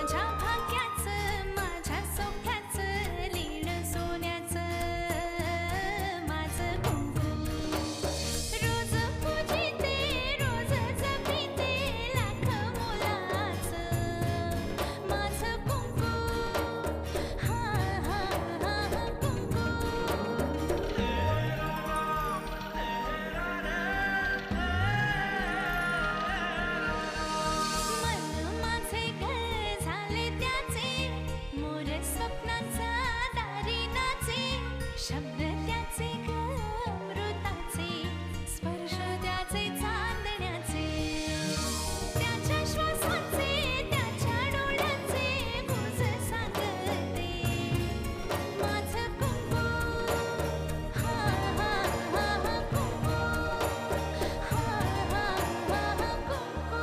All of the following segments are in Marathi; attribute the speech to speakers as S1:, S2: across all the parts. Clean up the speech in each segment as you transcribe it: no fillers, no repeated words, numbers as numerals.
S1: माझ्या भाग्याचं माझ्या सौख्याचं लीण सोन्याचं माझं कुंकू रोज पूजिते रोज जपिते लाख मोलाचं माझं कुंकू हा हा हा कुंकू मन माझे घर झाले त्याचे मोर स्वप्नांचा दारी नाचे शब्द त्याचे अमृताचे स्पर्श त्याचे चांदण्याचे त्याच्या श्वासाचे त्याच्या डोळ्याचे गुज सांगते माझं कुंकू हा हा हा कुंकू हा हा हा कुंकू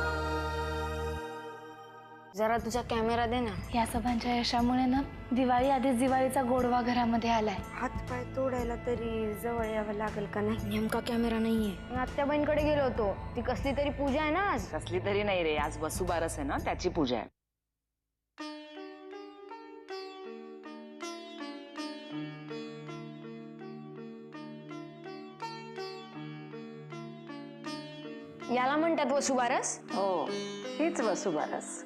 S2: जरा तुझा कॅमेरा दे ना.
S3: या सभांच्या यशामुळे ना दिवाळी आधीच दिवाळीचा गोडवा घरामध्ये आलाय.
S2: हात पाय तोडायला तरी जवळ यावं लागेल का नाही? नेमका कॅमेरा नाहीये. मी आत्याबाईंकडे गेलो होतो. ती कसली तरी पूजा आहे ना आज.
S4: कसली तरी नाही रे, आज वसुबारस आहे ना, त्याची पूजा आहे.
S2: याला म्हणतात वसुबारस.
S4: हो, हीच वसुबारस.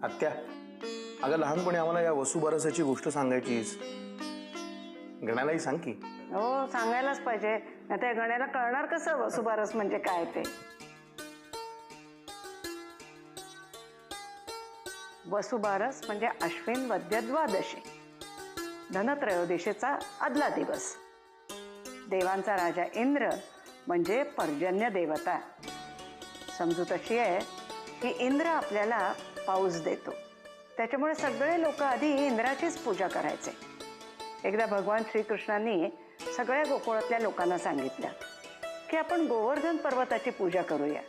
S5: आत्या, अगं लहानपणी आम्हाला या वसुबारसाची गोष्ट सांगायचीस. गण्यालाही सांग की.
S4: हो, सांगायलाच पाहिजे, नाही त्या गण्याला कळणार कसं वसुबारस म्हणजे काय ते. वसुबारस म्हणजे अश्विन वद्य द्वादशी, धनत्रयोदशीचा आदला दिवस. देवांचा राजा इंद्र म्हणजे पर्जन्य देवता. समजूत अशी आहे की इंद्र आपल्याला पाऊस देतो, त्याच्यामुळे सगळे लोक आधी इंद्राचीच पूजा करायचे. एकदा भगवान श्रीकृष्णांनी सगळ्या गोकुळातल्या लोकांना सांगितलं की आपण गोवर्धन पर्वताची पूजा करूया,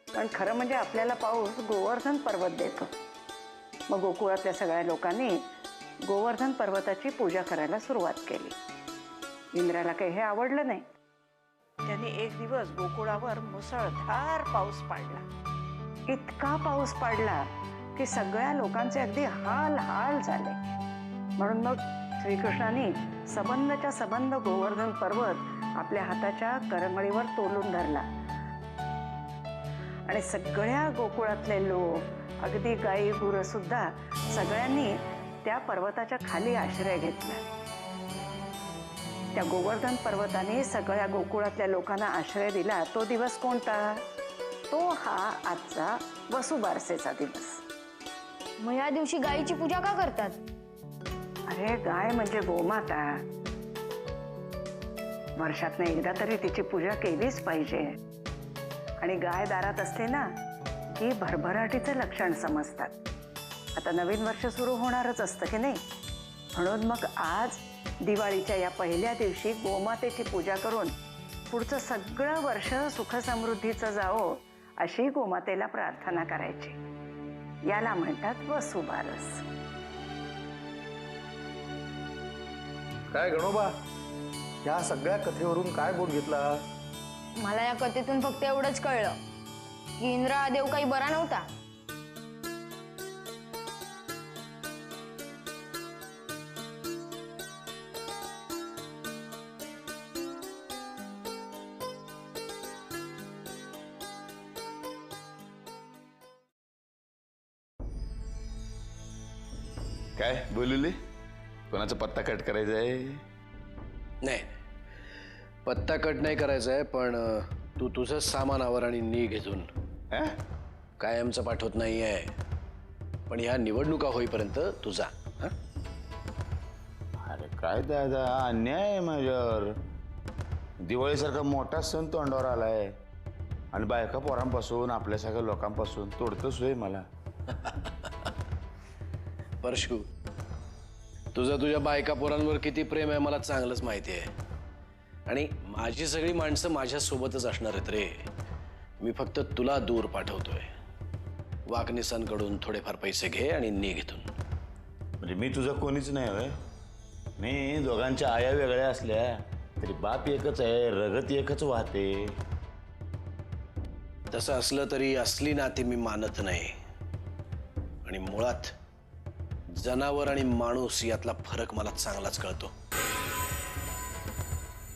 S4: कारण खरं म्हणजे आपल्याला पाऊस गोवर्धन पर्वत देतो. मग गोकुळातल्या सगळ्या लोकांनी गोवर्धन पर्वताची पूजा करायला सुरुवात केली. इंद्राला काही हे आवडलं नाही. त्यांनी एक दिवस गोकुळावर मुसळधार पाऊस पाडला. इतका पाऊस पडला की सगळ्या लोकांचे अगदी हाल हाल झाले. म्हणून मग श्रीकृष्णांनी सबंधच्या सबंध गोवर्धन पर्वत आपल्या हाताच्या करंगळीवर तोलून धरला आणि सगळ्या गोकुळातले लोक, अगदी गाई गुरं सुद्धा, सगळ्यांनी त्या पर्वताच्या खाली आश्रय घेतला. त्या गोवर्धन पर्वताने सगळ्या गोकुळातल्या लोकांना आश्रय दिला. तो दिवस कोणता? तो हा आजचा वसुबारसेचा दिवस.
S2: मग या दिवशी गायीची पूजा का करतात?
S4: अरे, गाय म्हणजे गोमाता. वर्षातनं एकदा तरी तिची पूजा केलीच पाहिजे. आणि गाय दारात असते ना की भरभराटीचं लक्षण समजतात. आता नवीन वर्ष सुरू होणारच असतं की नाही, म्हणून मग आज दिवाळीच्या या पहिल्या दिवशी गोमातेची पूजा करून पुढचं सगळं वर्ष सुखसमृद्धीचं जावो अशी गोमातेला प्रार्थना करायची. याला म्हणतात वसुबारस.
S5: काय गणोबा, या सगळ्या कथेवरून काय बोध घेतला?
S2: मला या कथेतून फक्त एवढंच कळलं की इंद्र हा देव काही बरा नव्हता.
S6: काय बोलले? कोणाचा पत्ता कट करायचा आहे?
S7: नाही, पत्ता कट नाही करायचा आहे, पण तू तुझं सामान आवर आणि निघ इथून. कायमचं पाठवत नाही आहे, पण ह्या निवडणुका होईपर्यंत तुझा.
S6: अरे काय दादा, अन्याय आहे माझ्यावर. दिवाळीसारखा मोठा सण तोंडावर आलाय आणि बायका पोरांपासून आपल्या सगळ्या लोकांपासून तोडतोच होय मला.
S7: परशू, तुझं तुझ्या बायका पोरांवर किती प्रेम आहे मला चांगलंच माहिती आहे. आणि माझी सगळी माणसं माझ्यासोबतच असणार आहेत रे. मी फक्त तुला दूर पाठवतोय. वाकनिसांकडून थोडेफार पैसे घे आणि निघ इथून.
S6: म्हणजे मी तुझं कोणीच नाही होय? मी दोघांच्या आया वेगळ्या असल्या तरी बाप एकच आहे, रगत एकच वाहते.
S7: तसं असलं तरी असली नाती मी मानत नाही. आणि आणि मुळात जनावर आणि माणूस यातला फरक मला चांगलाच कळतो.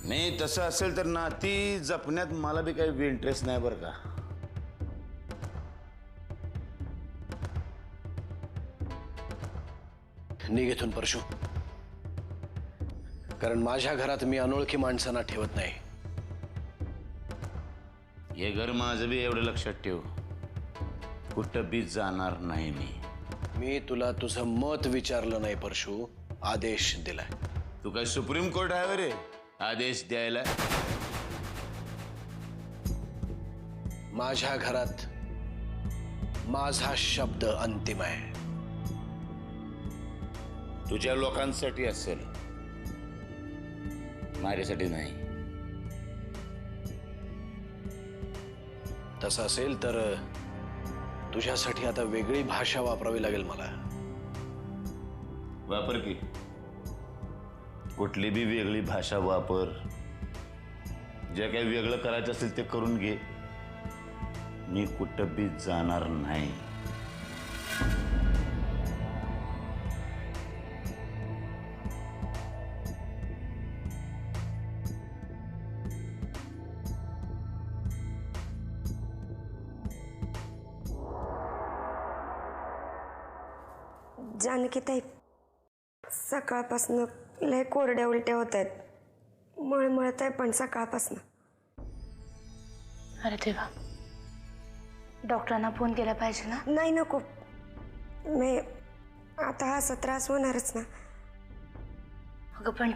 S6: नाही तसं असेल तर नाती जपण्यात मला बी काही इंटरेस्ट नाही बरं का.
S7: निघ इथून परशू, कारण माझ्या घरात मी अनोळखी माणसांना ठेवत नाही.
S6: हे घर माझं बी एवढं लक्षात ठेव, कुठं बी जाणार नाही
S7: मी तुला तुझं मत विचारलं नाही परशू, आदेश दिलाय.
S6: तू काय सुप्रीम कोर्ट आहे रे आदेश द्यायला.
S7: माझ्या घरात माझा शब्द अंतिम आहे.
S6: तुझ्या लोकांसाठी असेल, माझ्यासाठी नाही.
S7: तसं असेल तर तुझ्यासाठी आता वेगळी भाषा वापरावी लागेल मला.
S6: वापर की, कुठली बी वेगळी भाषा वापर. जे काही वेगळं करायचं असेल ते करून घे. मी कुठं बी जाणार नाही.
S2: जानकीताई, सकाळपासून लय कोरड्या उलट्या होत आहेत. मळमळत आहे पण सकाळपासून.
S3: अरे देवा, डॉक्टरांना फोन केला पाहिजे ना.
S2: नाही नको, मी आता हा असा त्रास होणारच ना.
S3: अगं पण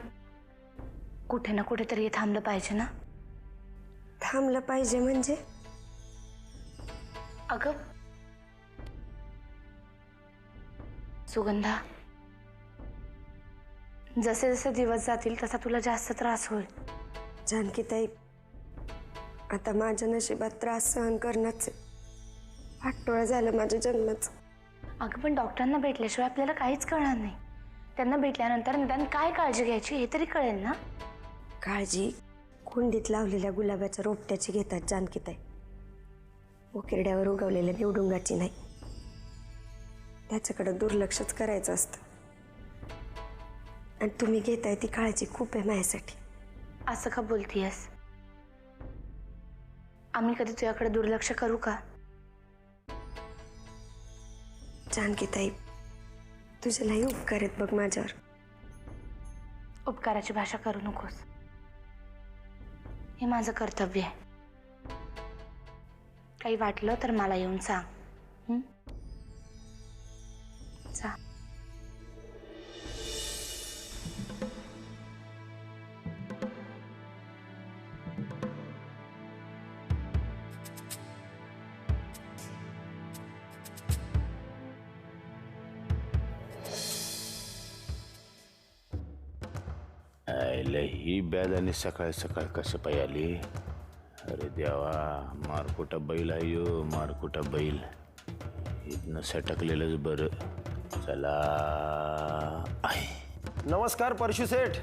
S3: कुठे ना कुठेतरी हे थांबलं पाहिजे ना.
S2: थांबलं पाहिजे म्हणजे?
S3: अगं सुगंधा, जसे जसे दिवस जातील तसा तुला जास्त त्रास होईल.
S2: जानकीताई, आता माझ्या नशिबात त्रास सहन करणंच आहे. वाटोळं झालं माझ्या जन्माचं.
S3: अगं पण डॉक्टरांना भेटल्याशिवाय आपल्याला काहीच कळणार नाही. त्यांना भेटल्यानंतर निदान काय काळजी घ्यायची हे तरी कळेल ना.
S2: काळजी कुंडीत लावलेल्या गुलाबाच्या रोपट्याची घेतात जानकीताई, उकिरड्यावर उगवलेल्या निवडुंगाची नाही. त्याच्याकडे दुर्लक्षच करायचं असतं. आणि तुम्ही घेताय ती काळजी खूप आहे माझ्यासाठी.
S3: असं का बोलतीयस? आम्ही कधी तुझ्याकडे दुर्लक्ष करू का?
S2: जानकीताई, तुझे लई उपकार आहेत बघ माझ्यावर.
S3: उपकाराची भाषा करू नकोस, हे माझं कर्तव्य आहे. काही वाटलं तर मला येऊन सांग. जा.
S6: ही बॅद आणि सकाळ सकाळ कसं पाय आली. अरे देवा, मारकुटा बैल आहे यो, मारकुटा बैल. इथनं सटकलेलंच बरं. चला आहे.
S5: नमस्कार परशू सेठ.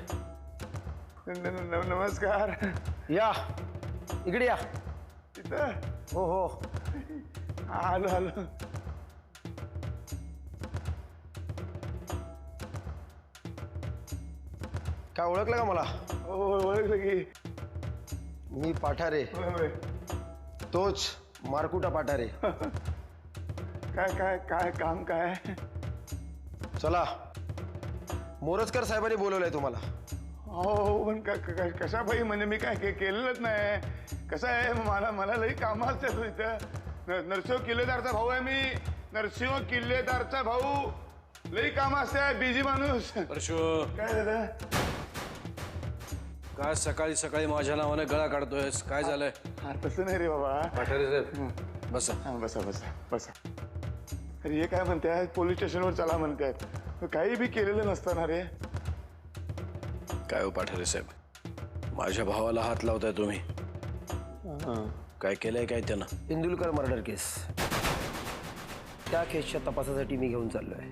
S6: नमस्कार.
S5: या इकडे या.
S6: तिथं
S5: हो हो,
S6: आलो आलो.
S5: काय ओळखलं का मला?
S6: ओळखलं की.
S5: मी पाठारे, तोच मारकुटा पाठारे.
S6: काय काय काय काम काय?
S5: चला, मोरजकर साहेबांनी बोलवलंय तुम्हाला.
S6: हो पण कशा पाहिजे म्हणजे मी काय केलेलंच नाही. कसं आहे, मला लई कामं असतात इथं. नरसिंह किल्लेदारचा भाऊ आहे मी. नरसिंह किल्लेदारचा भाऊ. लई कामं असतात, बिझी माणूस.
S7: परशू,
S6: काय दादा?
S7: काय सकाळी सकाळी माझ्या नावाने गळा काढतोयस? काय झालंय?
S6: हा तसं नाही रे बाबा.
S7: पाठारे साहेब बसा.
S6: हा बसा बसा बसा. अरे हे काय म्हणतात, पोलीस स्टेशनवर चला म्हणतात. काही बी केलेलं नसताना रे.
S7: काय हो पाठारे साहेब, माझ्या भावाला हात लावताय तुम्ही? काय केलंय काय त्यानं?
S5: इंदुलकर मर्डर केस, त्या केसच्या तपासासाठी मी घेऊन चाललोय.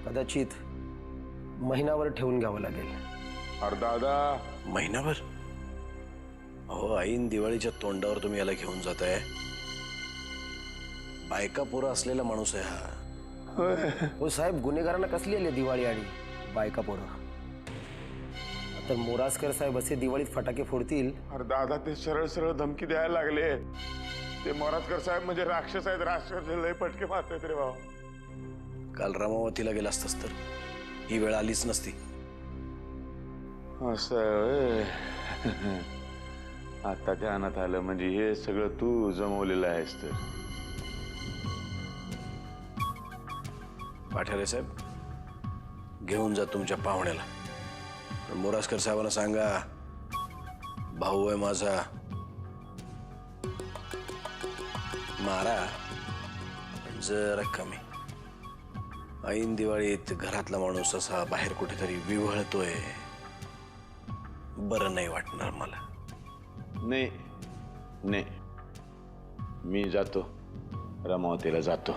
S5: कदाचित महिनाभर ठेवून घ्यावं लागेल.
S6: अरे दादा,
S7: महिनाभर? अहो, ऐन दिवाळीच्या तोंडावर तुम्ही याला घेऊन जाताय. बायका पोरं असलेला माणूस आहे हा.
S8: हो साहेब, गुन्हेगारांना कसली आली दिवाळी आणि बायका पोरं? तर मोरासकर साहेब असे दिवाळीत फटाके फोडतील.
S6: अरे दादा, ते सरळ सरळ धमकी द्यायला लागले. ते मोराजकर साहेब म्हणजे राक्षस आहेत, राक्षस लय पटके मारतात रे भाऊ.
S7: काल रमावतीला गेला असतास तर ही वेळ आलीच नसती.
S6: असं आहे होय. आता ध्यानात आलं, म्हणजे हे सगळं तू जमवलेलं आहेस तर.
S7: पाठारे साहेब, घेऊन जा तुमच्या पाहुण्याला. पण मोरासकर साहेबांना सांगा, भाऊ आहे माझा, मारा पण जरा कमी. ऐन दिवाळीत घरातला माणूस असा बाहेर कुठेतरी विव्हळतोय, बरं नाही वाटणार मला.
S6: नाही नाही, मी जातो, रमावतीला जातो.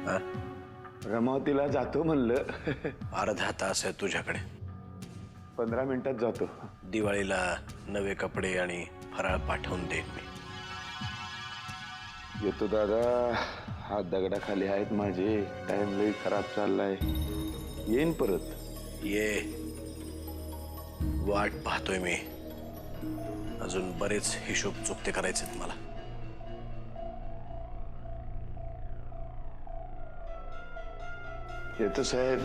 S7: हा?
S6: रमावतीला जातो म्हणलं.
S7: अर्धा तास आहे तुझ्याकडे.
S6: 15 मिनिटात जातो.
S7: दिवाळीला नवे कपडे आणि फराळ पाठवून देईन मी.
S6: येतो दादा, हात दगडाखाली आहेत माझे. टाइम लई खराब चाललाय. येईन परत.
S7: ये, वाट पाहतोय मी. अजून बरेच हिशोब चुकते करायचे मला.
S6: येतो साहेब.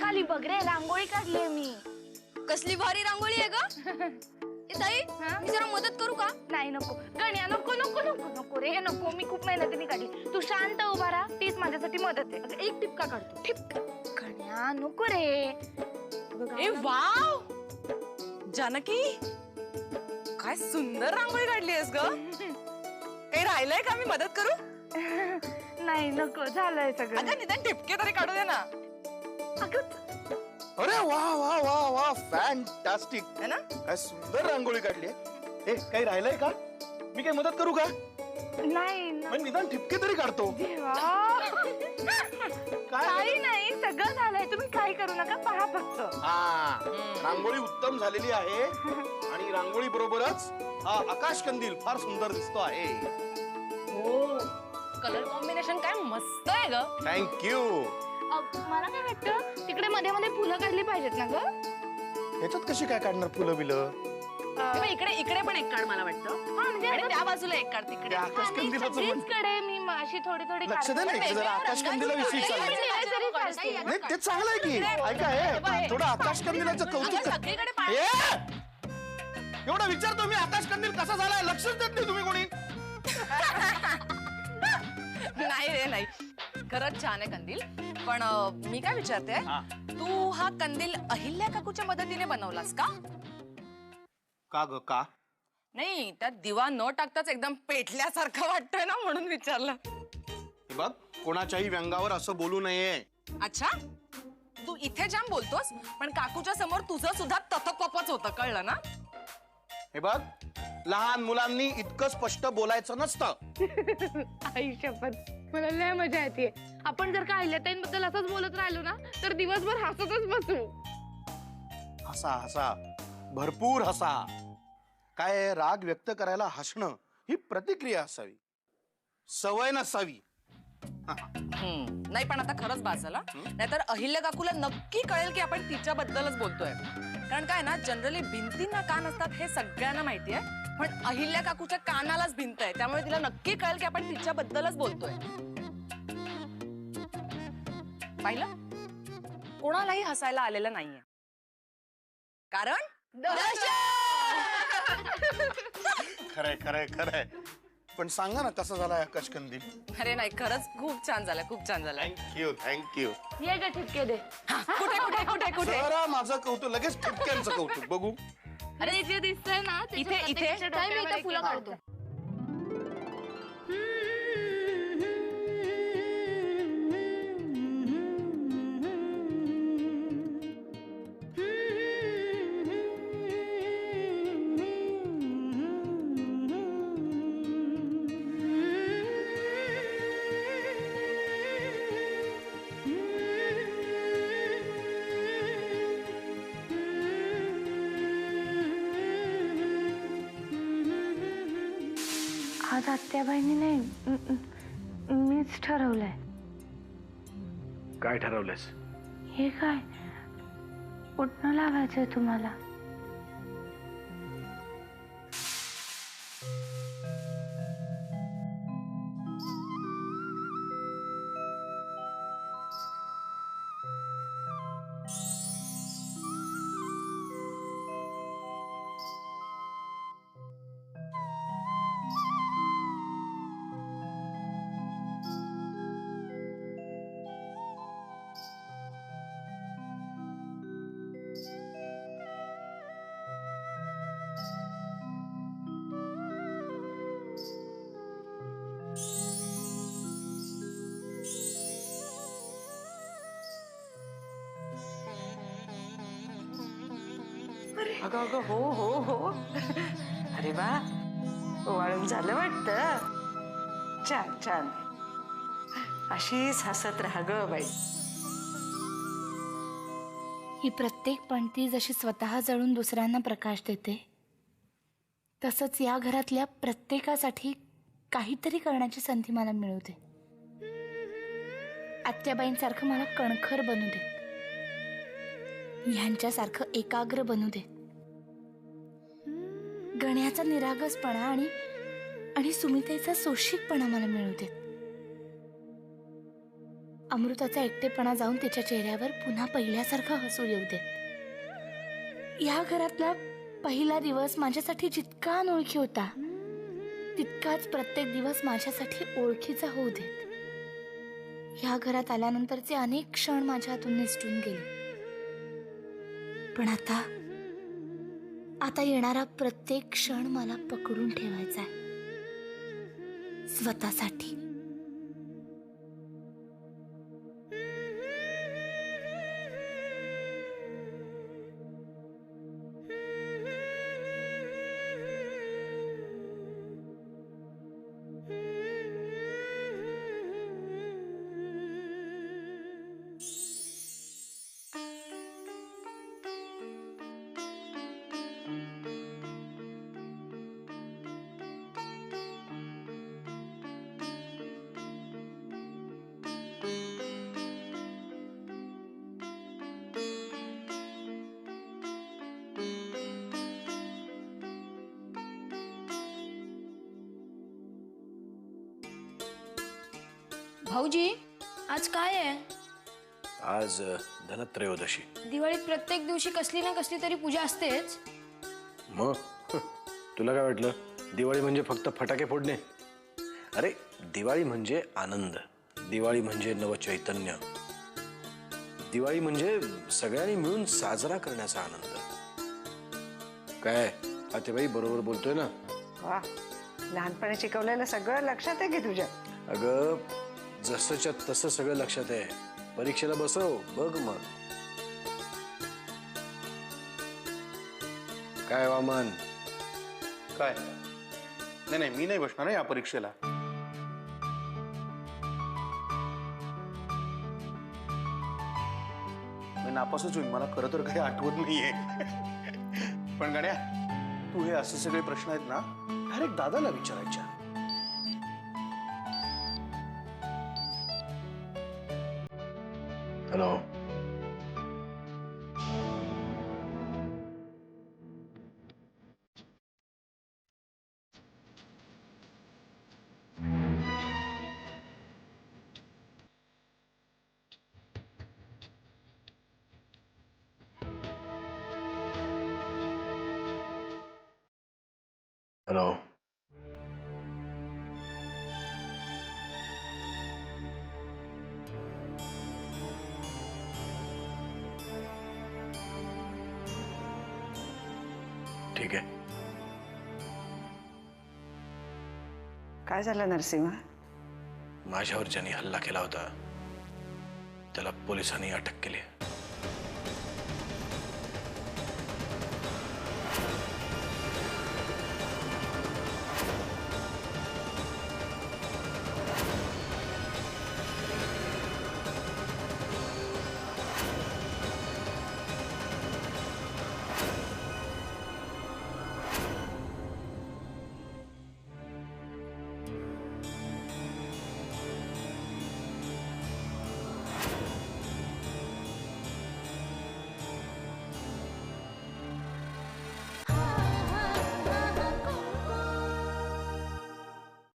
S3: खाली बघ रे, रांगोळी काढली मी.
S2: कसली भारी रांगोळी आहे ग. ताई, मी जरा मदत करू का?
S3: नाही नको गण्या, नको नको नको नको रे, नको. मी खूप मेहनतीने काढली. तू शांत उभा राहा, तीच माझ्यासाठी मदत आहे.
S2: एक टिपका काढतो.
S3: ठिपका. गण्या नको रे.
S9: ए वाव, जानकी, काय सुंदर रांगोळी काढली आहेस ग. काही राहिलंय का, मी मदत करू?
S3: नाही नको, झालंय सगळं.
S9: अगं निदान ठिपके तरी काढू दे ना.
S5: अरे वा वा वा वा, फॅन्टास्टिक
S9: है ना?
S5: काय सुंदर रांगोळी काढली. हे काही राहिलंय का? मी काही मदत करू का?
S3: नाही
S5: मग निदान ठिपके तरी काढतो.
S3: काही नाही, सगळं झालंय. तुम्ही काही करू नका, पहा फक्त.
S5: हा, रांगोळी उत्तम झालेली आहे आणि रांगोळी बरोबरच हा आकाश कंदील फार सुंदर दिसतो आहे.
S9: हो, कलर कॉम्बिनेशन काय मस्त आहे ग.
S5: थँक्यू.
S3: मला काय वाटतं, तिकडे मध्ये मध्ये फुलं काढली पाहिजेत ना ग.
S5: ह्याच्यात कशी काय काढणार फुलं बिलं?
S9: इकडे इकडे पण एक काढ मला वाटतं. आणि त्या बाजूला एक काढ तिकडे.
S5: आकाश कंदिलाचं म्हण.
S3: कडे मी अशी थोडी थोडी
S5: लक्ष दे ना, जरा आकाश कंदिलाविषयी चाललंय. नाही ते चांगलं आहे की. ऐका, हे थोडं आकाश कंदिलाचं कौतुक कर.
S9: सगळीकडे
S5: एवढा विचारतो मी, आकाश कंदील कसा झालाय लक्षच देत नाही तुम्ही कोणी.
S9: नाही रे नाही, खरंच छान आहे कंदील. पण मी काय विचारते, तू हा कंदील अहिल्या काकूच्या मदतीने बनवलास का?
S5: का ग, का?
S9: नाही, त्यात दिवा न टाकताच एकदम पेटल्यासारखं वाटतंय ना, म्हणून विचारलं.
S5: हे बघ, कोणाच्याही व्यंगावर असं बोलू नये.
S9: अच्छा, तू इथे जाम बोलतोस, पण काकूच्या समोर तुझं सुद्धा तथपपच होतं, कळलं ना?
S5: हे बघ, लहान मुलांनी इतकं स्पष्ट बोलायचं नसतं.
S3: आई शपथ, मला लय मजा येते. आपण जर का अहिल्याताईंबद्दल असंच बोलत राहिलो ना, तर दिवसभर हसतच बसू.
S5: हसा हसा, भरपूर हसा. काय, राग व्यक्त करायला हसणं ही प्रतिक्रिया असावी, सवय नसावी.
S9: नाही, पण आता खरंच बास झाला. नाहीतर अहिल्या काकूला नक्की कळेल की आपण तिच्याबद्दलच बोलतोय. कारण काय ना, जनरली भिंतींना कान असतात हे सगळ्यांना माहिती आहे. पण अहिल्या काकूच्या कानालाच भिंत आहे, त्यामुळे तिला नक्की कळेल की आपण तिच्याबद्दलच बोलतोय. पाहिलं, कोणालाही हसायला आलेलं नाहीये, कारण
S6: खरंय खरंय खरंय. पण सांगा ना कसा झाला आकाशकंदील.
S9: अरे नाही, खरंच खूप छान झालं, खूप छान झालं.
S6: Thank you thank you.
S3: ये ग ठिपके दे.
S9: कुठे कुठे कुठे कुठे
S6: जरा माझं कौतुक, लगेच ठिपक्यांचं कौतुक बघू.
S3: अरे जे दिसतंय ना ते
S9: इथे इथे
S2: काय मी इथं फुलं काढतो. आज आत्याबाईंनी नाही मीच ठरवलंय.
S5: काय ठरवलंयस?
S2: हे काय उठणं लावायचंय तुम्हाला.
S4: अगं अगं हो हो हो. अरे वा, वाळून झालं वाटतं. छान छान. अशीच हसत राहा ग बाई.
S1: ही प्रत्येक पणती जशी स्वतः जळून दुसऱ्यांना प्रकाश देते, तसंच या घरातल्या प्रत्येकासाठी काहीतरी करण्याची संधी मला मिळू दे. आत्याबाईंसारखं मला कणखर बनू दे, ह्यांच्यासारखं एकाग्र बनू दे. गण्याचा निरागसपणा आणि सुमितेचा सोशिकपणा मला मिळू देत. अमृताचा एकटेपणा जाऊन तिच्या चेहऱ्यावर पुन्हा पहिल्यासारखं हसू येऊ देत. या घरातला पहिला दिवस माझ्यासाठी जितका अनोळखी होता, तितकाच प्रत्येक दिवस माझ्यासाठी ओळखीचा होऊ देत. या घरात आल्यानंतरचे अनेक क्षण माझ्या हातून निसटून गेले, पण आता येणारा प्रत्येक क्षण मला पकडून ठेवायचा आहे स्वतःसाठी.
S2: भाऊजी, आज काय आहे?
S7: आज धनत्रयोदशी.
S2: दिवाळीत प्रत्येक दिवशी कसली ना कसली तरी पूजा असतेच.
S7: मग तुला काय वाटलं दिवाळी म्हणजे फक्त फटाके फोडणे? अरे दिवाळी म्हणजे आनंद, दिवाळी म्हणजे नवचैतन्य, दिवाळी म्हणजे सगळ्यांनी मिळून साजरा करण्याचा आनंद. काय आतेबाई बरोबर बोलतोय ना?
S4: वा, लहानपणी शिकवलेलं सगळं लक्षात आहे की तुझ्या?
S7: अगं जसंच्या तसं सगळं लक्षात आहे. परीक्षेला बसव बघ मग. काय वामन?
S5: काय? नाही नाही, मी नाही बसणार या परीक्षेला. मी नापासच होईल, मला खरं तर काही आठवत नाहीये. पण गण्या, तू हे असे सगळे प्रश्न आहेत ना डायरेक्ट दादाला विचारायच्या.
S7: हॅलो. हॅलो. ठीक आहे.
S4: काय झालं नरसिंह?
S7: माझ्यावर ज्यांनी हल्ला केला होता त्याला पोलिसांनी अटक केली.